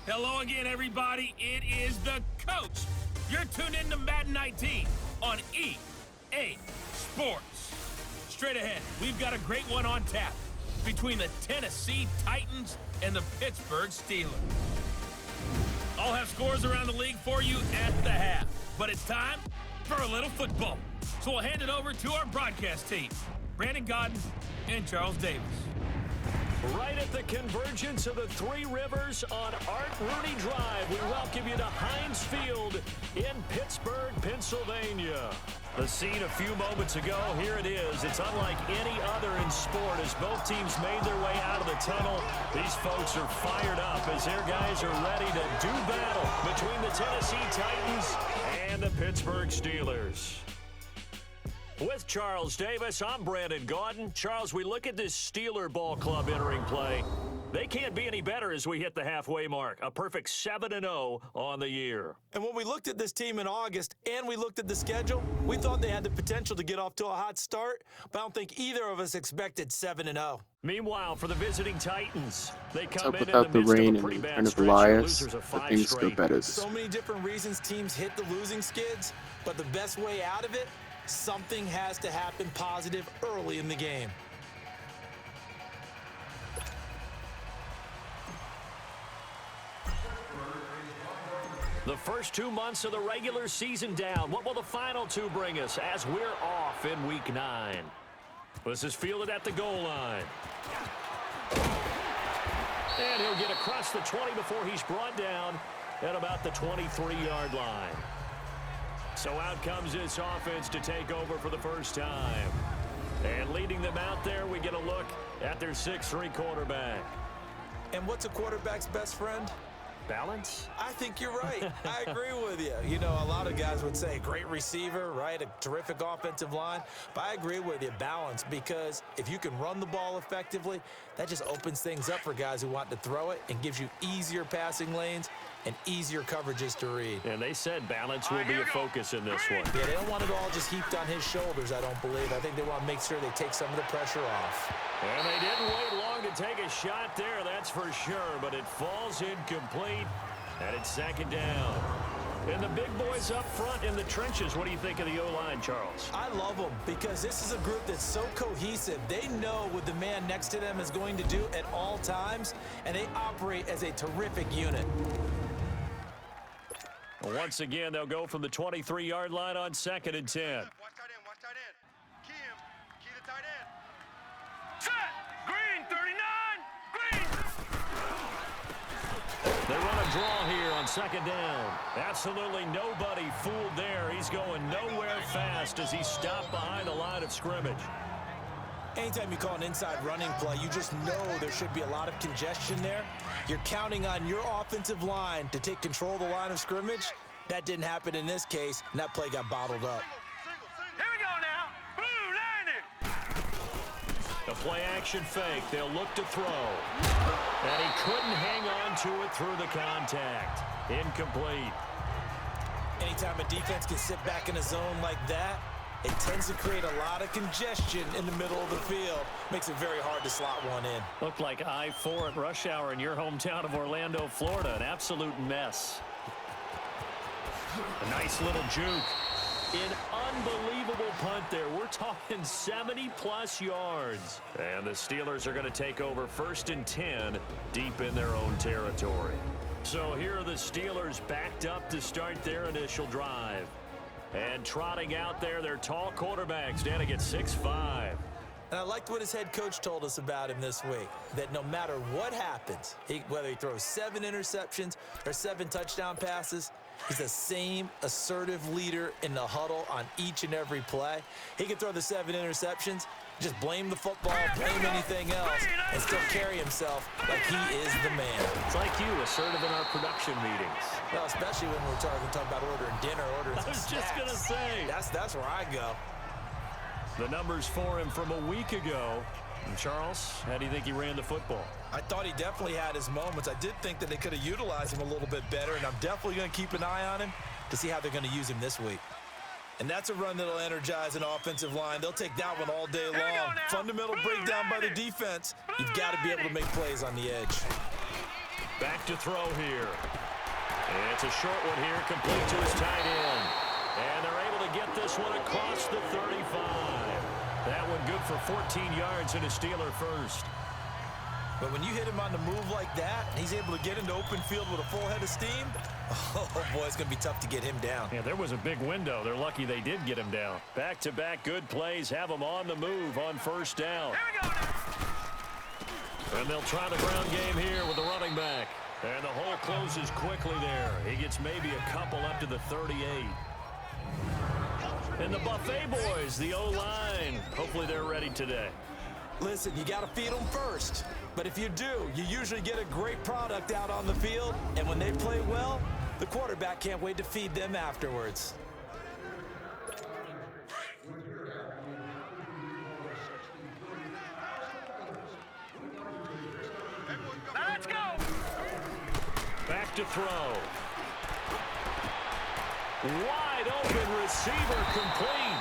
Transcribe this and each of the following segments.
Hello again, everybody. It is the coach. You're tuned in to Madden 19 on EA Sports. Straight ahead, we've got a great one on tap between the Tennessee Titans and the Pittsburgh Steelers. I'll have scores around the league for you at the half, but it's time for a little football. So we'll hand it over to our broadcast team, Brandon Godden and Charles Davis. Right at the convergence of the Three Rivers on Art Rooney Drive, we welcome you to Heinz Field in Pittsburgh, Pennsylvania. The scene a few moments ago, here it is. It's unlike any other in sport as both teams made their way out of the tunnel. These folks are fired up as their guys are ready to do battle between the Tennessee Titans and the Pittsburgh Steelers. With Charles Davis, I'm Brandon Gaudin. Charles, we look at this Steeler ball club entering play. They can't be any better as we hit the halfway mark. A perfect 7-0 on the year. And when we looked at this team in August and we looked at the schedule, we thought they had the potential to get off to a hot start, but I don't think either of us expected 7-0. Meanwhile, for the visiting Titans, they come in without the the midst rain of a pretty and the bad return of stretch. Elias, Losers of the 5 things go straight. better. So many different reasons teams hit the losing skids, but the best way out of it, something has to happen positive early in the game. The first 2 months of the regular season down. What will the final 2 bring us as we're off in Week 9? This is fielded at the goal line. And he'll get across the 20 before he's brought down at about the 23-yard line. So out comes this offense to take over for the first time. And leading them out there, we get a look at their 6'3" quarterback. And what's a quarterback's best friend? Balance? I think you're right. I agree with you. You know, a lot of guys would say great receiver, right? A terrific offensive line. But I agree with you, balance, because if you can run the ball effectively, that just opens things up for guys who want to throw it and gives you easier passing lanes and easier coverages to read. And they said balance will be a focus in this one. Yeah, they don't want it all just heaped on his shoulders, I don't believe. I think they want to make sure they take some of the pressure off. And they didn't wait long to take a shot there, that's for sure, but it falls incomplete, and it's 2nd down. And the big boys up front in the trenches, what do you think of the O-line, Charles? I love them because this is a group that's so cohesive. They know what the man next to them is going to do at all times, and they operate as a terrific unit. Once again, they'll go from the 23-yard line on 2nd and 10. Watch tight end, watch tight end. Key him, key the tight end. Set! Green, 39! Green! They run a draw here on 2nd down. Absolutely nobody fooled there. He's going nowhere fast as he's stopped behind the line of scrimmage. Anytime you call an inside running play, you just know there should be a lot of congestion there. You're counting on your offensive line to take control of the line of scrimmage. That didn't happen in this case, and that play got bottled up. Here we go now! Blue landing! The play action fake. They'll look to throw. And he couldn't hang on to it through the contact. Incomplete. Anytime a defense can sit back in a zone like that, it tends to create a lot of congestion in the middle of the field. Makes it very hard to slot one in. Looked like I-4 at rush hour in your hometown of Orlando, Florida. An absolute mess. A nice little juke. An unbelievable punt there. We're talking 70-plus yards. And the Steelers are going to take over 1st and 10 deep in their own territory. So here are the Steelers backed up to start their initial drive. And trotting out there, their tall quarterback standing at 6'5". And I liked what his head coach told us about him this week, that no matter what happens, whether he throws 7 interceptions or 7 touchdown passes, he's the same assertive leader in the huddle on each and every play. He can throw the 7 interceptions, just blame the football, blame anything else, and still carry himself like he is the man. It's like you, assertive in our production meetings. Well, especially when we're talking about ordering dinner, ordering some I was just going to say. That's where I go. The numbers for him from a week ago. And Charles, how do you think he ran the football? I thought he definitely had his moments. I did think that they could have utilized him a little bit better, and I'm definitely going to keep an eye on him to see how they're going to use him this week. And that's a run that'll energize an offensive line. They'll take that one all day long. Fundamental breakdown by the defense. You've got to be able to make plays on the edge. Back to throw here. And it's a short one here, complete to his tight end. And they're able to get this one across the 35. That one good for 14 yards and a Steeler first. But when you hit him on the move like that, and he's able to get into open field with a full head of steam, oh boy, it's going to be tough to get him down. Yeah, there was a big window. They're lucky they did get him down. Back-to-back good plays have him on the move on 1st down. Here we go now! And they'll try the ground game here with the running back. And the hole closes quickly there. He gets maybe a couple up to the 38. And the Buffet boys, the O-line. Hopefully they're ready today. Listen, you got to feed them first. But if you do, you usually get a great product out on the field. And when they play well, the quarterback can't wait to feed them afterwards. Now let's go. Back to throw. Wide open receiver complete.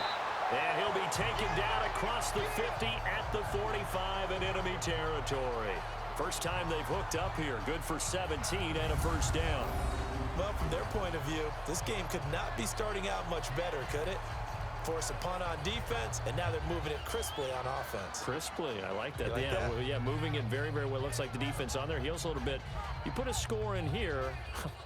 And he'll be taken down across the 50 at the 45 in enemy territory. First time they've hooked up here. Good for 17 and a first down. Well, from their point of view, this game could not be starting out much better, could it? Force a punt on defense, and now they're moving it crisply on offense. Crisply, I like that. Like that? Yeah, moving it very, very well. Looks like the defense on their heels a little bit. You put a score in here,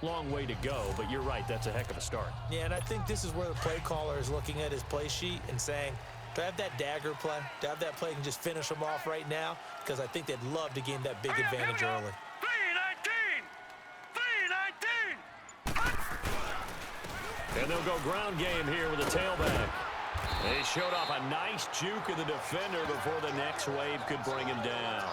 long way to go, but you're right, that's a heck of a start. Yeah, and I think this is where the play caller is looking at his play sheet and saying, do I have that dagger play? Do I have that play and just finish them off right now? Because I think they'd love to gain that big advantage early. 3-19. And they'll go ground game here with a tailback. They showed off a nice juke of the defender before the next wave could bring him down.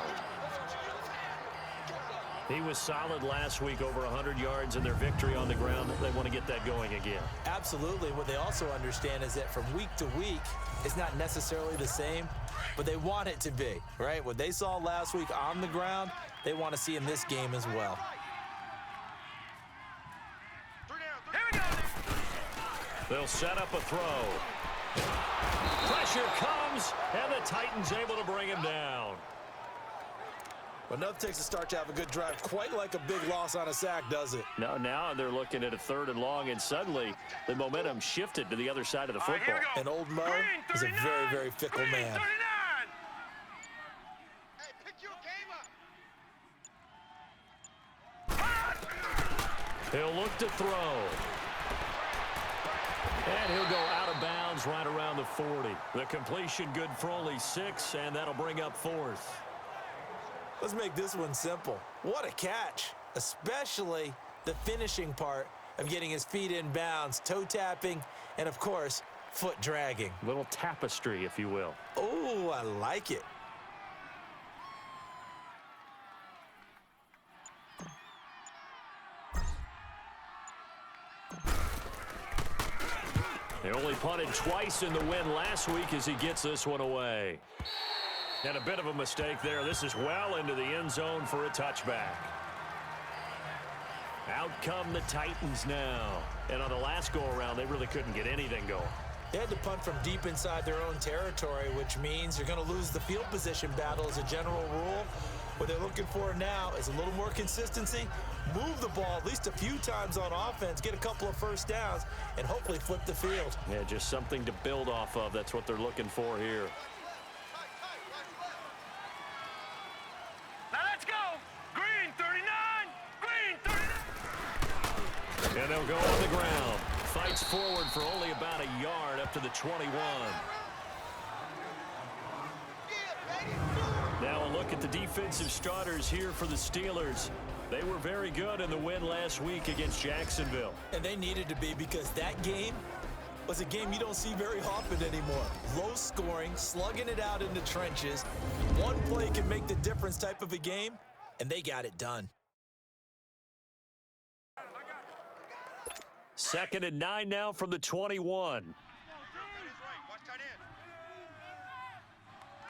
He was solid last week, over 100 yards in their victory on the ground. They want to get that going again. Absolutely. What they also understand is that from week to week, it's not necessarily the same, but they want it to be, right? What they saw last week on the ground, they want to see in this game as well. 3 down. Here we go. They'll set up a throw. Pressure comes, and the Titans able to bring him down. But enough takes a start to have a good drive. Quite like a big loss on a sack, does it? Now they're looking at a 3rd and long, and suddenly the momentum shifted to the other side of the All right, football. here we go. And old Mo Green, is a 39. very, very fickle Green, man. 39. Hey, pick your game up. He'll look to throw. And he'll go out of bounds right around the 40. The completion good for only 6, and that'll bring up 4th. Let's make this one simple. What a catch, especially the finishing part of getting his feet in bounds, toe tapping, and of course, foot dragging. Little tapestry, if you will. Oh, I like it. They only punted twice in the win last week as he gets this one away. And a bit of a mistake there. This is well into the end zone for a touchback. Out come the Titans now. And on the last go-around, they really couldn't get anything going. They had to punt from deep inside their own territory, which means you're going to lose the field position battle as a general rule. What they're looking for now is a little more consistency, move the ball at least a few times on offense, get a couple of first downs, and hopefully flip the field. Yeah, just something to build off of. That's what they're looking for here. Now let's go. Green, 39. Green, 39. And they'll go on the ground. Fights forward for only about a yard up to the 21. Now a look at the defensive starters here for the Steelers. They were very good in the win last week against Jacksonville. And they needed to be, because that game was a game you don't see very often anymore. Low scoring, slugging it out in the trenches. One play can make the difference type of a game, and they got it done. 2nd and 9 now from the 21. That is right. Watch tight end.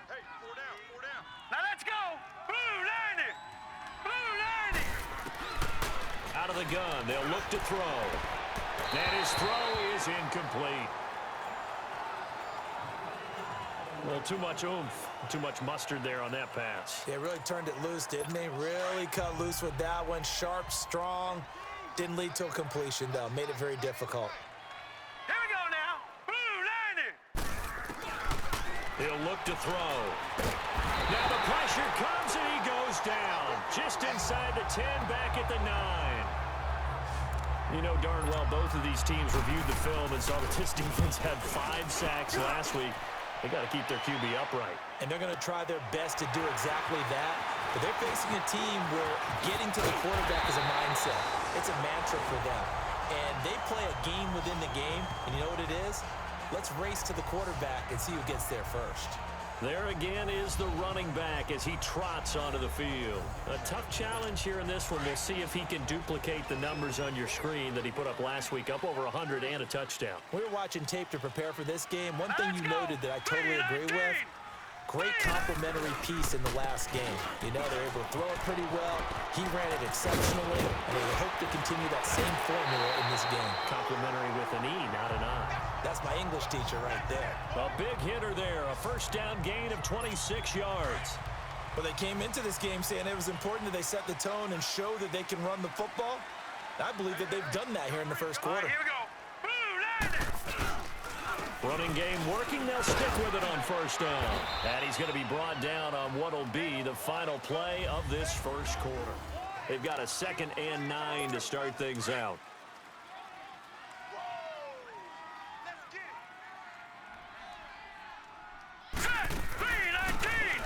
Hey, 4 down. 4 down. Now let's go. Blue 90. Blue 90. Out of the gun, they'll look to throw. And his throw is incomplete. Well, too much oomph, too much mustard there on that pass. They really turned it loose, didn't they? Really cut loose with that one. Sharp, strong. Didn't lead to a completion, though. Made it very difficult. Here we go now. Blue 90. He'll look to throw. Now the pressure comes and he goes down. Just inside the 10, back at the 9. You know darn well both of these teams reviewed the film and saw that this defense had 5 sacks last week. They got to keep their QB upright. And they're going to try their best to do exactly that. But they're facing a team where getting to the quarterback is a mindset. It's a mantra for them. And they play a game within the game, and you know what it is? Let's race to the quarterback and see who gets there first. There again is the running back as he trots onto the field. A tough challenge here in this one. We'll see if he can duplicate the numbers on your screen that he put up last week, up over 100 and a touchdown. We were watching tape to prepare for this game. One thing you noted that I totally agree with, great complementary piece in the last game. You know, they're able to throw it pretty well. He ran it exceptionally, and they hope to continue that same formula in this game. Complimentary with an E, not an I. That's my English teacher right there. A big hitter there, a first down gain of 26 yards. Well, they came into this game saying it was important that they set the tone and show that they can run the football. I believe that they've done that here in the first quarter. All right, here we go. Blue line. Running game working, they'll stick with it on first down. And he's going to be brought down on what will be the final play of this first quarter. They've got a 2nd and 9 to start things out.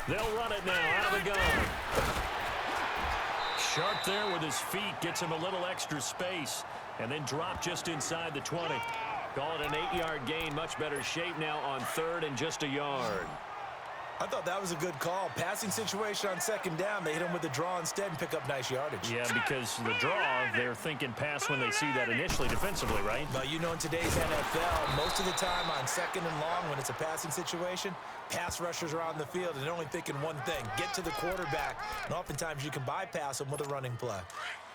They'll run it now out of the gun. Sharp there with his feet, gets him a little extra space, and then drop just inside the 20. Call it an 8-yard gain, much better shape now on 3rd and just a yard. I thought that was a good call. Passing situation on 2nd down. They hit him with the draw instead and pick up nice yardage. Yeah, because the draw, they're thinking pass when they see that initially defensively, right? But you know, in today's NFL, most of the time on 2nd and long, when it's a passing situation, pass rushers are on the field and they're only thinking one thing, get to the quarterback. And oftentimes you can bypass them with a running play.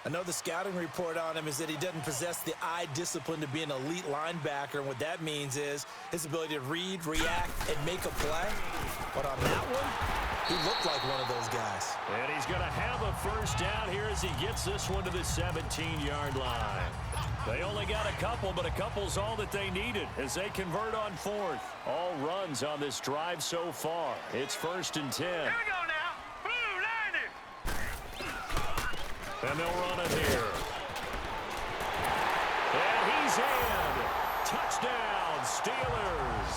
I know the scouting report on him is that he doesn't possess the eye discipline to be an elite linebacker, and what that means is his ability to read, react, and make a play. But on that one, he looked like one of those guys. And he's going to have a first down here as he gets this one to the 17-yard line. They only got a couple, but a couple's all that they needed as they convert on 4th. All runs on this drive so far. It's 1st and 10. Here we go now. Blue line. And they'll run it here. And he's in. Touchdown, Steelers.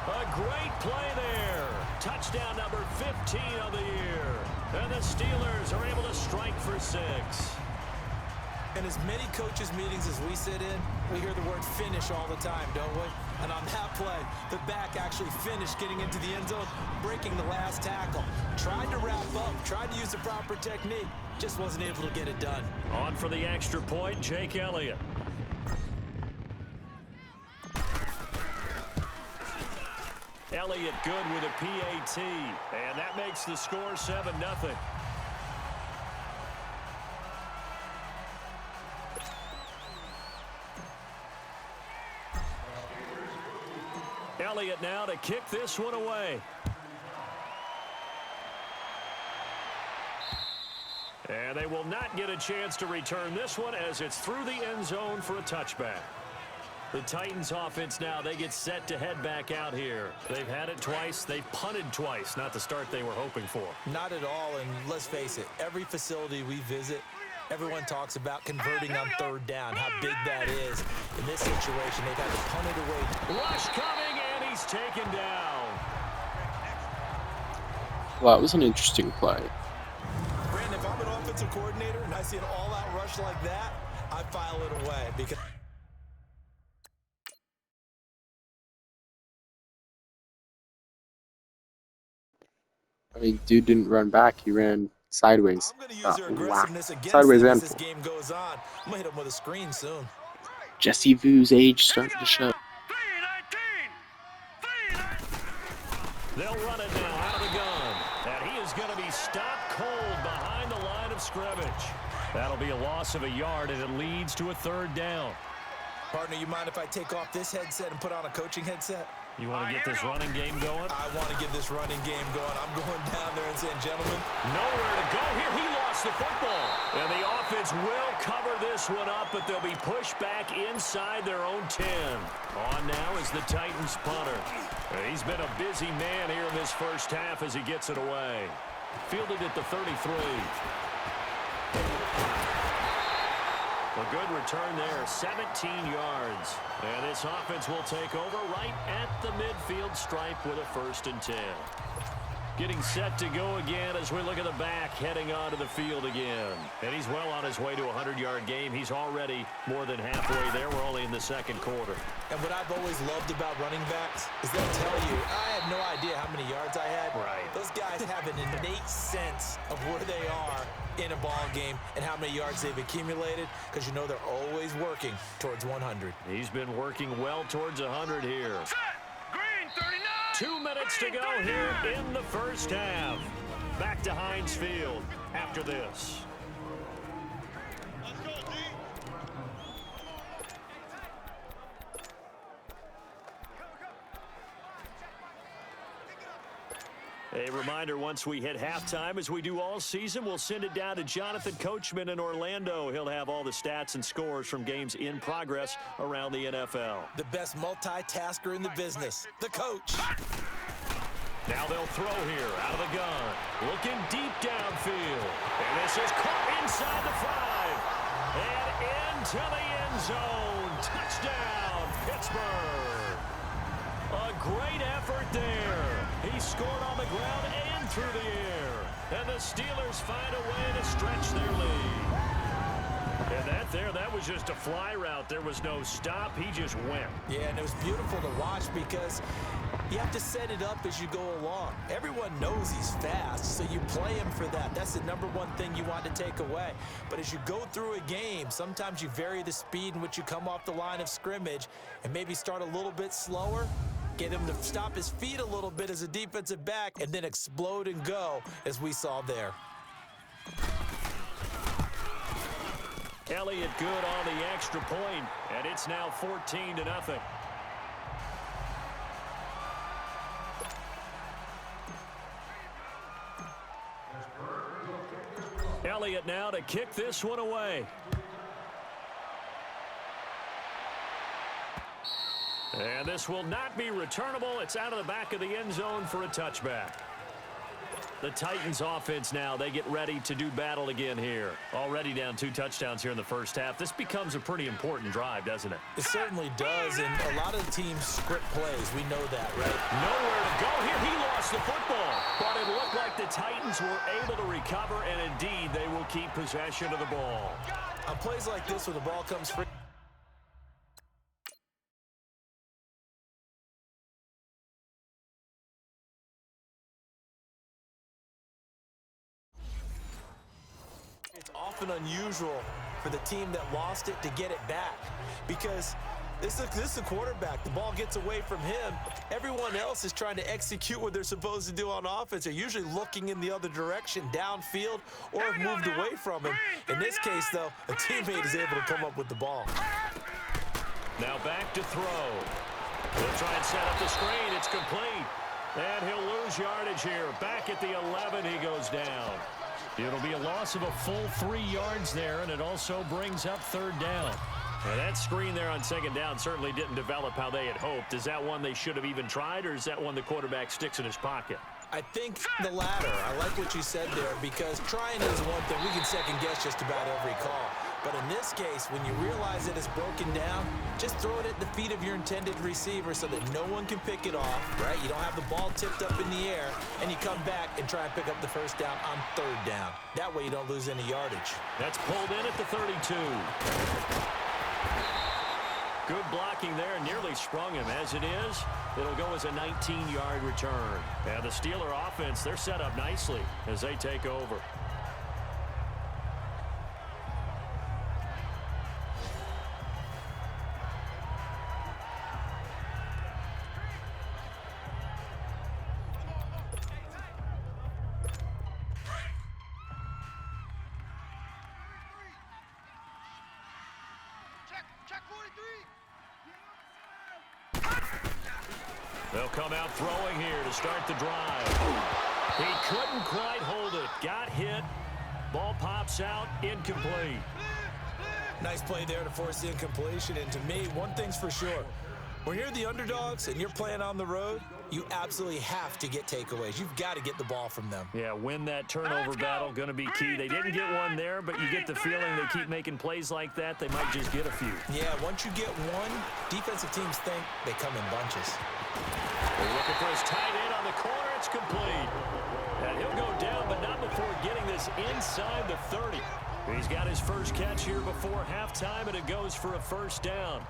A great play there. Touchdown number 15 of the year. And the Steelers are able to strike for 6. In as many coaches' meetings as we sit in, we hear the word finish all the time, don't we? And on that play, the back actually finished getting into the end zone, breaking the last tackle. Tried to wrap up, tried to use the proper technique, just wasn't able to get it done. On for the extra point, Jake Elliott. Elliott good with a PAT, and that makes the score 7-0. Elliott now to kick this one away. And they will not get a chance to return this one as it's through the end zone for a touchback. The Titans offense now, they get set to head back out here. They've had it twice. They've punted twice. Not the start they were hoping for. Not at all, and let's face it, every facility we visit, everyone talks about converting on 3rd down, how big that is. In this situation, they've had to punt it away. Rush coming, and he's taken down. Well, that was an interesting play. Brandon, if I'm an offensive coordinator and I see an all-out rush like that, I file it away because... I mean, dude didn't run back. He ran sideways. I'm going to use their aggressiveness against Sideways them and as this game goes on. I'm going to hit him with a screen soon. Jesse Vu's age starting to show. 319. They'll run it now out of the gun. And he is going to be stopped cold behind the line of scrimmage. That'll be a loss of a yard, and it leads to a 3rd down. Partner, you mind if I take off this headset and put on a coaching headset? You want to get this running game going? I want to get this running game going. I'm going down there and saying, gentlemen. Nowhere to go here. He lost the football. And the offense will cover this one up, but they'll be pushed back inside their own 10. On now is the Titans punter. He's been a busy man here in this first half as he gets it away. Fielded at the 33. A good return there, 17 yards. And this offense will take over right at the midfield stripe with a 1st and 10. Getting set to go again as we look at the back, heading onto the field again. And he's well on his way to a 100-yard game. He's already more than halfway there. We're only in the second quarter. And what I've always loved about running backs is they'll tell you, I had no idea how many yards I had. Right. Those guys have an innate sense of where they are in a ball game and how many yards they've accumulated, because you know they're always working towards 100. He's been working well towards 100 here. Set. Green 39. 2 minutes to go here in the first half. Back to Heinz Field after this. Let's go, D. A reminder, once we hit halftime, as we do all season, we'll send it down to Jonathan Coachman in Orlando. He'll have all the stats and scores from games in progress around the NFL. The best multitasker in the business, the coach. Now they'll throw here out of the gun. Looking deep downfield. And this is caught inside the 5. And into the end zone. Touchdown, Pittsburgh. A great effort there. He scored on the ground and through the air. And the Steelers find a way to stretch their lead. And that was just a fly route. There was no stop. He just went. Yeah, and it was beautiful to watch because you have to set it up as you go along. Everyone knows he's fast, so you play him for that. That's the number one thing you want to take away. But as you go through a game, sometimes you vary the speed in which you come off the line of scrimmage and maybe start a little bit slower, get him to stop his feet a little bit as a defensive back, and then explode and go, as we saw there. Elliott good on the extra point, and it's now 14-0. Elliott now to kick this one away. And this will not be returnable. It's out of the back of the end zone for a touchback. The Titans offense now, they get ready to do battle again here. Already down 2 touchdowns here in the first half. This becomes a pretty important drive, doesn't it? It certainly does, and a lot of the teams script plays. We know that, right? Nowhere to go here. He lost the football. But it looked like the Titans were able to recover, and indeed they will keep possession of the ball. On plays like this, when the ball comes free, it's often unusual for the team that lost it to get it back, because this is a quarterback. The ball gets away from him. Everyone else is trying to execute what they're supposed to do on offense. They're usually looking in the other direction, downfield, or have moved away from him. In this case, though, a teammate is able to come up with the ball. Now back to throw. He'll try and set up the screen. It's complete. And he'll lose yardage here. Back at the 11, he goes down. It'll be a loss of a full 3 yards there, and it also brings up 3rd down. And that screen there on 2nd down certainly didn't develop how they had hoped. Is that one they should have even tried, or is that one the quarterback sticks in his pocket? I think the latter. I like what you said there, because trying is one thing. We can second guess just about every call. But in this case, when you realize that it's broken down, just throw it at the feet of your intended receiver so that no one can pick it off, right? You don't have the ball tipped up in the air, and you come back and try and pick up the 1st down on 3rd down. That way you don't lose any yardage. That's pulled in at the 32. Good blocking there, nearly sprung him. As it is, it'll go as a 19-yard return. And the Steeler offense, they're set up nicely as they take over. Check 43. They'll come out throwing here to start the drive. He couldn't quite hold it. Got hit. Ball pops out. Incomplete. Nice play there to force the incompletion. And to me, one thing's for sure. When you're the underdogs and you're playing on the road, you absolutely have to get takeaways. You've got to get the ball from them. Yeah, win that turnover battle, going to be key. They didn't get one there, but you get the feeling they keep making plays like that, they might just get a few. Yeah, once you get one, defensive teams think they come in bunches. They're looking for his tight end on the corner. It's complete. And he'll go down, but not before getting this inside the 30. He's got his first catch here before halftime, and it goes for a first down.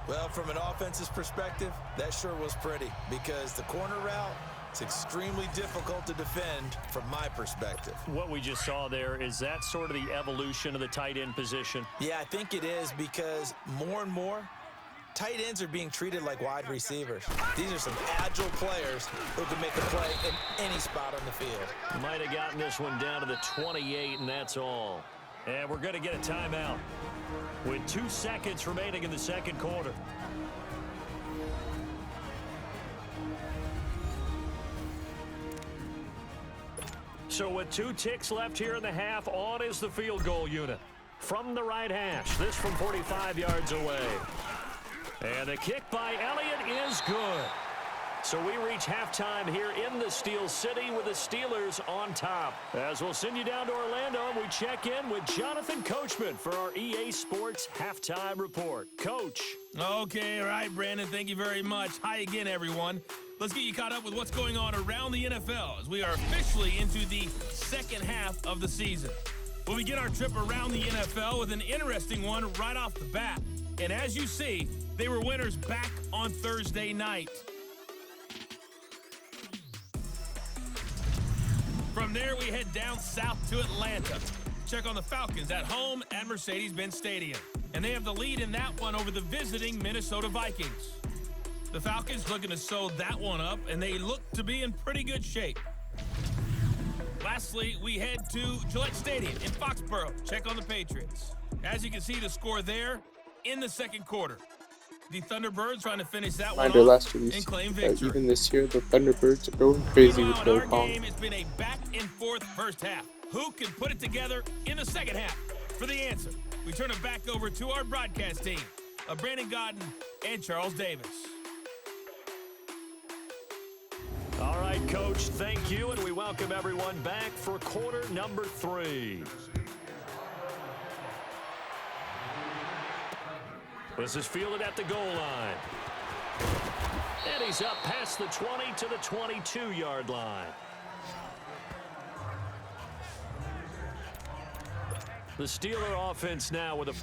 Well, from an offensive perspective, that sure was pretty because the corner route is extremely difficult to defend from my perspective. What we just saw there, is that sort of the evolution of the tight end position? Yeah, I think it is because more and more, tight ends are being treated like wide receivers. These are some agile players who can make a play in any spot on the field. Might have gotten this one down to the 28, and that's all. And we're going to get a timeout with 2 seconds remaining in the second quarter. So with 2 ticks left here in the half, on is the field goal unit. From the right hash, this from 45 yards away. And the kick by Elliott is good. So we reach halftime here in the Steel City with the Steelers on top. As we'll send you down to Orlando, and we check in with Jonathan Coachman for our EA Sports Halftime Report. Coach. Okay, all right, Brandon, thank you very much. Hi again, everyone. Let's get you caught up with what's going on around the NFL as we are officially into the second half of the season. We'll begin our trip around the NFL with an interesting one right off the bat. And as you see, they were winners back on Thursday night. From there, we head down south to Atlanta. Check on the Falcons at home at Mercedes-Benz Stadium. And they have the lead in that one over the visiting Minnesota Vikings. The Falcons looking to sew that one up, and they look to be in pretty good shape. Lastly, we head to Gillette Stadium in Foxborough. Check on the Patriots. As you can see, the score there in the second quarter. The Thunderbirds trying to finish that one off and claim victory. Even this year, the Thunderbirds are going crazy with their call. Our game has been a back-and-forth first half. Who can put it together in the second half? For the answer, we turn it back over to our broadcast team of Brandon Godden and Charles Davis. All right, Coach, thank you, and we welcome everyone back for quarter number 3. This is fielded at the goal line. And he's up past the 20 to the 22-yard line. The Steeler offense now with a